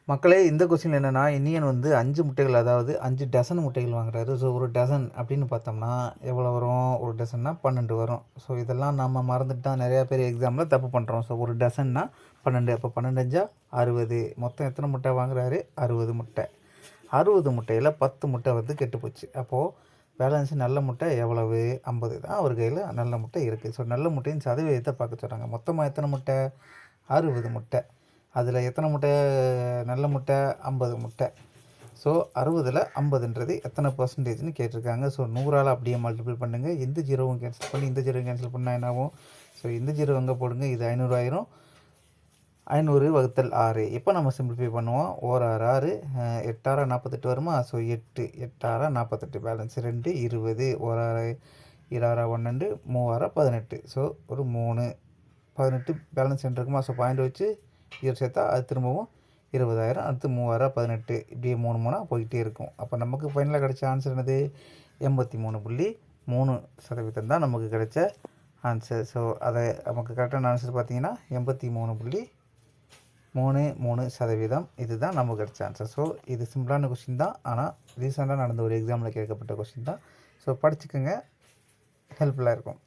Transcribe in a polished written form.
மக்களே இந்த கொஸ்டின் என்னென்னா இந்தியன் வந்து 5 முட்டைகள் அதாவது 5 டசன் முட்டைகள் வாங்குறாரு. ஸோ ஒரு டசன் அப்படின்னு பார்த்தோம்னா எவ்வளோ வரும்? ஒரு டசன்னா 12 வரும். ஸோ இதெல்லாம் நம்ம மறந்துட்டு தான் நிறையா பேர் எக்ஸாமில் தப்பு பண்ணுறோம். ஸோ ஒரு டசன்னா 12, அப்போ 12 60. மொத்தம் எத்தனை முட்டை வாங்குறாரு? 60 முட்டை. 60 முட்டையில் 10 முட்டை வந்து கெட்டு போச்சு. அப்போது பேலன்ஸ் நல்ல முட்டை எவ்வளவு? 50 தான் அவர் கையில் நல்ல முட்டை இருக்குது. ஸோ நல்ல முட்டையின் சதவீதத்தை பார்க்க சொல்கிறாங்க. மொத்தமாக எத்தனை முட்டை? 60 முட்டை. அதில் எத்தனை முட்டை நல்ல முட்டை? 50 முட்டை. ஸோ 60ல் 50ன்றது எத்தனை பர்சன்டேஜ்னு கேட்டிருக்காங்க. ஸோ 100ஆல் அப்படியே மல்டிபிள் பண்ணுங்கள். இந்த ஜீரோவும் கேன்சல் பண்ணி இந்த ஜீரோ கேன்சல் பண்ணால் என்ன ஆகும்? ஸோ இந்த ஜீரோ எங்கே போடுங்க, இது 500 ஆயிரும். 500 வகுத்தல் 6. இப்போ நம்ம சிம்பிளிஃபை பண்ணுவோம். 1 6 6 8 6 48 வருமா? So 8 8 6 48 balance 2 20 1 6 2 12 3 18. ஸோ ஒரு 3 18 பேலன்ஸ் இருக்குமா? ஸோ பாயிண்ட் வச்சு 0 சேர்த்தா அது திரும்பவும் 20,000. அடுத்து 3 18 இப்படியே 3 3 போய்கிட்டே இருக்கும். அப்போ நமக்கு ஃபைனலாக கிடைச்ச ஆன்சர் என்னது? 83.3% தான் நமக்கு கிடைச்ச ஆன்சர். ஸோ அதை நமக்கு கரெக்டான ஆன்சர் பார்த்தீங்கன்னா 83.33%. இதுதான் நமக்கு கிடைச்ச ஆன்சர். ஸோ இது சிம்பிளான கொஸ்டின் தான், ஆனால் ரீசெண்டாக நடந்த ஒரு எக்ஸாமில் கேட்கப்பட்ட கொஸ்டின் தான். ஸோ படிச்சுக்கோங்க, ஹெல்ப்ஃபுல்லாக இருக்கும்.